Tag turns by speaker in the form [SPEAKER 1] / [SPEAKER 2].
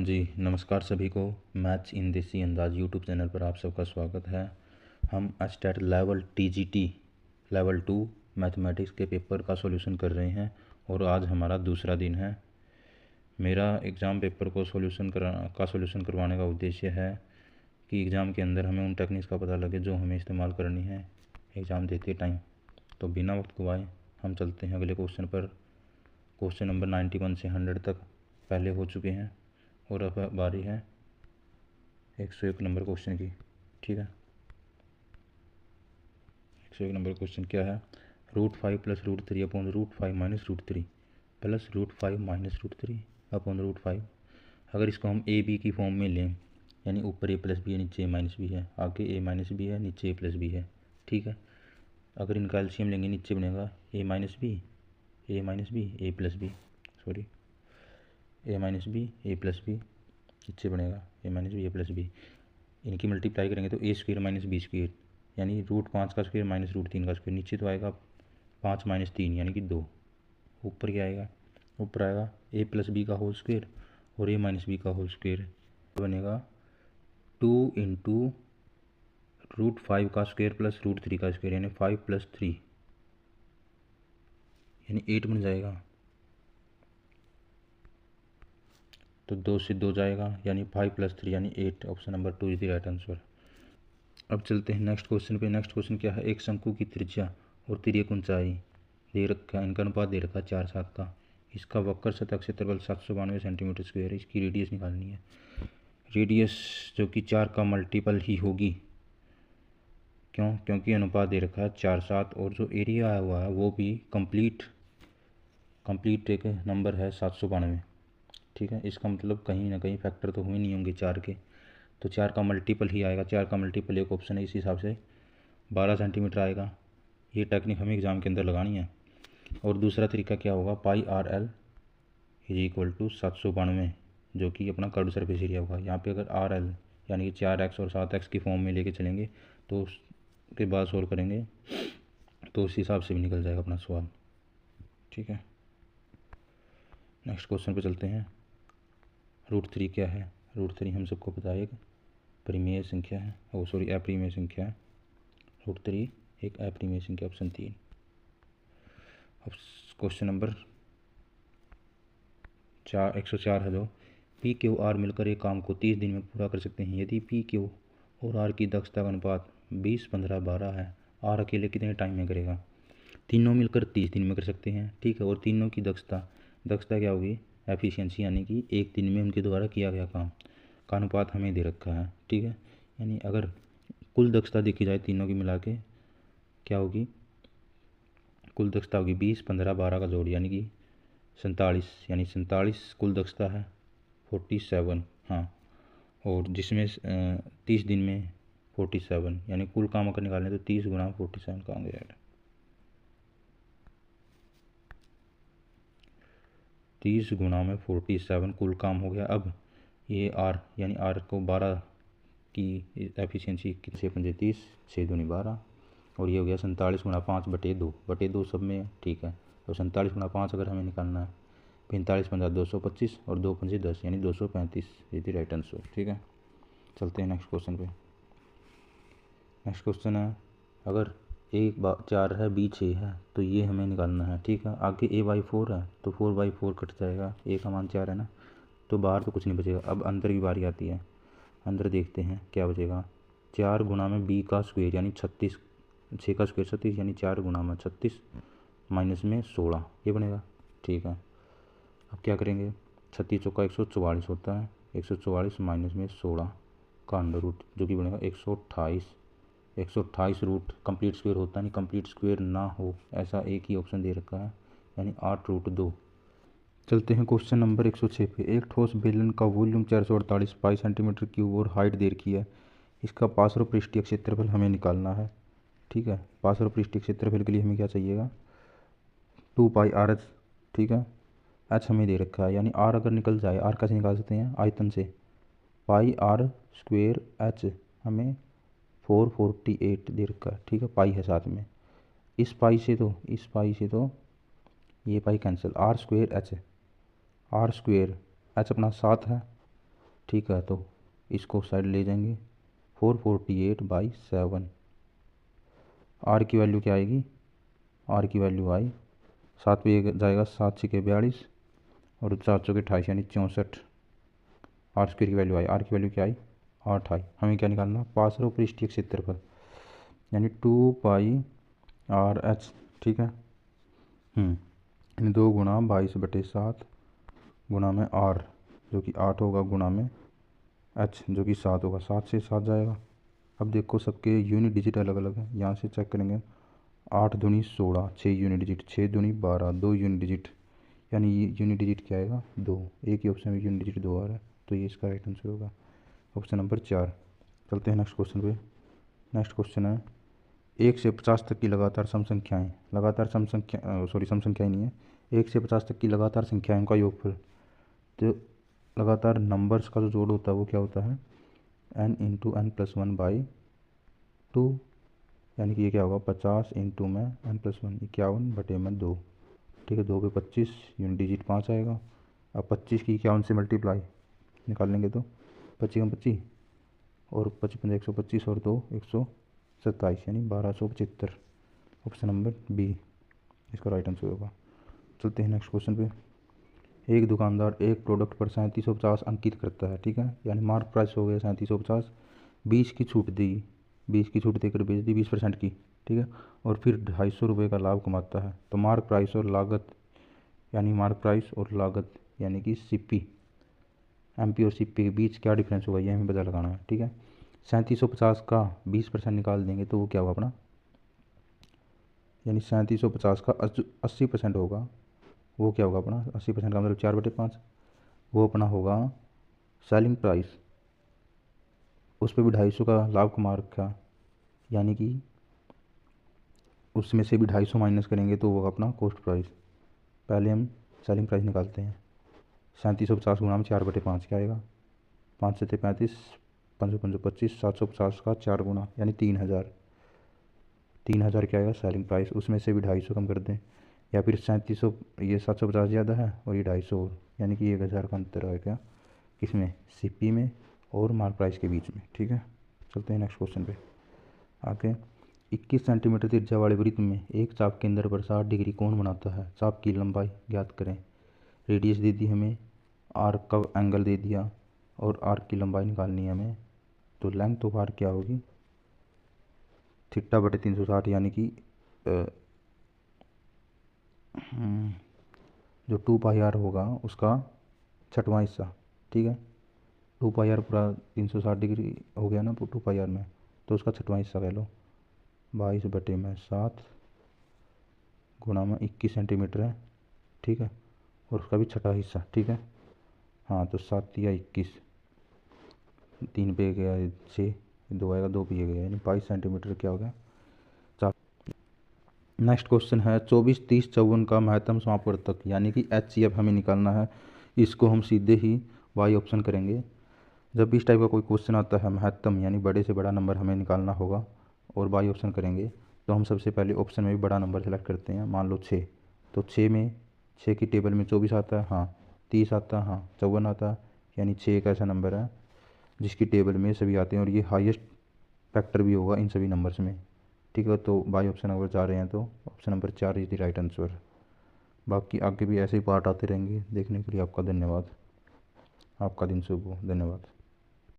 [SPEAKER 1] जी नमस्कार सभी को। मैथ्स इन देसी अंदाज यूट्यूब चैनल पर आप सबका स्वागत है। हम state level TGT level 2 mathematics के पेपर का सॉल्यूशन कर रहे हैं और आज हमारा दूसरा दिन है। मेरा एग्ज़ाम पेपर को सॉल्यूशन करवाने का उद्देश्य है कि एग्ज़ाम के अंदर हमें उन टेक्निक्स का पता लगे जो हमें इस्तेमाल करनी है एग्ज़ाम देते टाइम। तो बिना वक्त गवाए हम चलते हैं अगले क्वेश्चन पर। क्वेश्चन नंबर 91 से 100 तक पहले हो चुके हैं और अब बारी है 101 नंबर क्वेश्चन की। ठीक है, 101 नंबर क्वेश्चन क्या है? √5 + √3 upon √5 minus √3 plus √5 minus √3 upon √5। अगर इसको हम ए बी की फॉर्म में लें, यानी ऊपर ए प्लस बी है, नीचे ए माइनस बी है, आगे ए माइनस बी है, नीचे ए प्लस बी है। ठीक है, अगर इनका एलसीएम लेंगे नीचे बनेगा ए माइनस बी ए प्लस बी, सॉरी ए माइनस बी ए प्लस बी, नीचे बनेगा ए माइनस बी ए प्लस बी। इनकी मल्टीप्लाई करेंगे तो ए स्क्वायर माइनस बी स्क्वायर, यानी √5 का स्क्वायर माइनस √3 का स्क्वायर। नीचे तो आएगा 5 माइनस 3 यानी कि 2। ऊपर क्या आएगा? ऊपर आएगा ए प्लस बी का होल स्क्वायर और ए माइनस बी का होल स्क्वायर। बनेगा 2 इंटू √5 का स्क्वायर प्लस √3 का स्क्वायर, यानी 5 + 3 यानी 8 बन जाएगा। तो 2 से 2 जाएगा यानी 5 + 3 यानी 8। Option number 2 is the right answer. अब चलते हैं नेक्स्ट क्वेश्चन पे। नेक्स्ट क्वेश्चन क्या है? एक शंकु की त्रिज्या और तिर्यक ऊंचाई दे रखा है, इनका अनुपात दे रखा है 4:7 का। इसका वक्र सतह क्षेत्रफल 792 सेंटीमीटर स्क्वायर है। इसकी रेडियस निकालनी है। रेडियस जो कि 4 का मल्टीपल ही होगी, क्यों? क्योंकि अनुपात दे रखा है 4:7 और जो एरिया आया हुआ है वो भी कंप्लीट एक नंबर है 792। ठीक है, इसका मतलब कहीं ना कहीं फैक्टर तो हुए नहीं होंगे 4 के, तो 4 का मल्टीपल ही आएगा। 4 का मल्टीपल एक ऑप्शन है, इस हिसाब से 12 सेंटीमीटर आएगा। ये टेक्निक हमें एग्ज़ाम के अंदर लगानी है। और दूसरा तरीका क्या होगा? πRL = 792, जो कि अपना कर्व सरफेस एरिया होगा। यहाँ पे अगर RL यानी कि 4x और 7x की फॉर्म में लेके चलेंगे तो उसके बाद सोल्व करेंगे तो उस हिसाब से भी निकल जाएगा अपना सवाल। ठीक है, नेक्स्ट क्वेश्चन पे चलते हैं। √3 क्या है? √3 हम सबको पता है एक परिमेय संख्या है, अपरिमेय संख्या है। √3 एक अपरिमेय संख्या, ऑप्शन 3। अब क्वेश्चन नंबर 104 है जो PQR मिलकर एक काम को 30 दिन में पूरा कर सकते हैं। यदि PQ और R की दक्षता का अनुपात 20, 15, 12 है, R अकेले कितने टाइम में करेगा? तीनों मिलकर 30 दिन में कर सकते हैं। ठीक है, और तीनों की दक्षता क्या होगी? एफिशिएंसी, यानी कि एक दिन में उनके द्वारा किया गया काम का अनुपात हमें दे रखा है। ठीक है, यानी अगर कुल दक्षता देखी जाए तीनों की मिला के क्या होगी? कुल दक्षता होगी 20, 15, 12 का जोड़, यानी कि 47, यानी 47 कुल दक्षता है। 47, हाँ, और जिसमें 30 दिन में 47, यानी कुल काम अगर निकालें तो 30 × 47 का आगे जाएगा 30 × 47 कुल काम हो गया। अब ये R यानी R को 12 की एफिशिएंसी से 30, 6 दूनी 12, और ये हो गया 47 × 5/2 सब में है। ठीक है, तो 47 × 5 अगर हमें निकालना है, 45 × 15 225 और 2 × 5 10 यानी 235 यदि राइट आंसर। ठीक है, चलते हैं नेक्स्ट क्वेश्चन पे। नेक्स्ट क्वेश्चन है, अगर A4 है B6 है तो ये हमें निकालना है। ठीक है, आगे A/4 है तो 4/4 कट जाएगा, A का मान 4 है ना, तो बाहर तो कुछ नहीं बचेगा। अब अंदर की बारी आती है, अंदर देखते हैं क्या बचेगा। 4 × B का स्क्वायर यानी 36, 6 का स्क्वायर 36 यानी 4 × 36 माइनस में 16 ये बनेगा। ठीक है, अब क्या करेंगे? 36 चौका 144 होता है, 144 माइनस में 16 का अंडर रूट, जो कि बनेगा 128। 128 रूट कंप्लीट स्क्वायर होता है, नहीं कंप्लीट स्क्वायर ना हो ऐसा एक ही ऑप्शन दे रखा है, यानी 8√2। चलते हैं क्वेश्चन नंबर 106 पे। एक ठोस बेलन का वॉल्यूम 448 पाई सेंटीमीटर क्यूब और हाइट दे रखी है। इसका पार्श्व पृष्ठीय क्षेत्रफल हमें निकालना है। ठीक है, पार्श्व पृष्ठीय क्षेत्रफल के लिए हमें क्या चाहिएगा? 2πRh। ठीक है, h हमें दे रखा है, यानी r अगर निकल जाए, r कैसे निकाल सकते हैं? आयतन से। πr² h हमें 448 दे रखा है। ठीक है, पाई है साथ में। इस पाई से तो ये पाई कैंसिल, r² h अपना 7 है ठीक है, तो इसको साइड ले जाएंगे 448/7। आर की वैल्यू क्या आएगी, आर की वैल्यू आई 7 पे जाएगा, 7×6 = 42 और 4×4 = 28 यानी 64। आर स्क्वायर की वैल्यू आई, आर की वैल्यू क्या आई 8 आई। हमें क्या निकालना, पार्श्व पृष्ठीय क्षेत्रफल यानी 2πr/h। ठीक है, यानी 2 × 22/7 गुणा में आर जो कि 8 होगा गुणा में एच जो कि 7 होगा, 7 से 7 जाएगा। अब देखो सबके यूनिट डिजिट अलग अलग है, यहाँ से चेक करेंगे 8 दूनी 16, 6 यूनिट डिजिट, 6 दूनी 12, 2 यूनिट डिजिट, यानी ये यूनिट डिजिट क्या आएगा 2। एक ही ऑप्शन में यूनिट डिजिट 2 आ रहा है, तो ये इसका राइट आंसर होगा ऑप्शन नंबर 4। चलते हैं नेक्स्ट क्वेश्चन पे। नेक्स्ट क्वेश्चन है 1 से 50 तक की लगातार सम संख्याएँ, लगातार सम संख्याएँ नहीं है, 1 से 50 तक की लगातार संख्याओं का योगफल। तो लगातार नंबर्स का जो जोड़ होता है वो क्या होता है n × n+1/2, यानी कि ये क्या होगा 50 × में n+1 51/2। ठीक है, 2 पे 25 यूनिट डिजिट 5 आएगा। अब 25 की 51 से मल्टीप्लाई निकाल लेंगे तो 25 × 25 और 55 125 और 2 127 यानी 1275। ऑप्शन नंबर बी इसका राइट आंसर होगा। चलते हैं नेक्स्ट क्वेश्चन पे। एक दुकानदार एक प्रोडक्ट पर 3750 अंकित करता है। ठीक है, यानी मार्क प्राइस हो गया 3750, 20 की छूट दी, 20 की छूट देकर बेच दी 20% की। ठीक है, और फिर 250 रुपये का लाभ कमाता है। तो मार्क प्राइस और लागत यानी कि सीपी, एमपी और सीपी के बीच क्या डिफरेंस होगा ये हमें पता लगाना है। ठीक है, 3750 का 20% निकाल देंगे तो वो क्या होगा अपना, यानी 3750 का 80% होगा, वो क्या होगा अपना 80% का मतलब 4/5, वो अपना होगा सेलिंग प्राइस। उस पर भी 250 का लाभ कमा रखा, यानी कि उसमें से भी 250 माइनस करेंगे तो वो अपना कॉस्ट प्राइस। पहले हम सेलिंग प्राइस निकालते हैं, 3750 गुणा में 4/5 क्या आएगा, 5 से 35, 5 5 25, 750 का 4 गुना यानी 3000। 3000 क्या आएगा सेलिंग प्राइस, उसमें से भी 250 कम कर दें, या फिर 3700, ये 750 ज़्यादा है और ये 250 और, यानी कि 1000 का अंतर है क्या किसमें, सीपी में और मार्क प्राइस के बीच में। ठीक है, चलते हैं नेक्स्ट क्वेश्चन पे आगे। 21 सेंटीमीटर त्रिज्या वाले वृत्त में एक चाप केंद्र पर 60 डिग्री कोण बनाता है। चाप की लंबाई ज्ञात करें। रेडियस दे दी हमें, आर्क का एंगल दे दिया और आर्क की लंबाई निकालनी है हमें। तो लेंथ ऑफ आर्क क्या होगी, θ/360, यानी कि जो 2πr होगा उसका 6वां हिस्सा। ठीक है, 2πr पूरा 360 डिग्री हो गया ना 2πr में, तो उसका 6वां हिस्सा कह लो, 22/7 गुणा में 21 सेंटीमीटर है। ठीक है, और उसका भी 6वां हिस्सा। ठीक है, हाँ तो 7 या 21, 3 पे गया 6, 2 आएगा 2 पे गया, यानी 22 सेंटीमीटर क्या हो गया चाप। नेक्स्ट क्वेश्चन है 24 30 54 का महत्तम समापवर्तक, यानी कि HCF हमें निकालना है। इसको हम सीधे ही वाई ऑप्शन करेंगे। जब भी इस टाइप का कोई क्वेश्चन आता है महत्तम यानी बड़े से बड़ा नंबर हमें निकालना होगा और वाई ऑप्शन करेंगे, तो हम सबसे पहले ऑप्शन में भी बड़ा नंबर सेलेक्ट करते हैं। मान लो 6, तो 6 की टेबल में 24 आता है, हाँ 30 आता है, हाँ 54 आता है, यानी 6 एक ऐसा नंबर है जिसकी टेबल में सभी आते हैं और ये हाईएस्ट फैक्टर भी होगा इन सभी नंबर्स में। ठीक है, तो बाई ऑप्शन अगर जा रहे हैं तो option number 4 is the right answer. बाकी आगे भी ऐसे ही पार्ट आते रहेंगे। देखने के लिए आपका धन्यवाद। आपका दिन शुभ हो। धन्यवाद।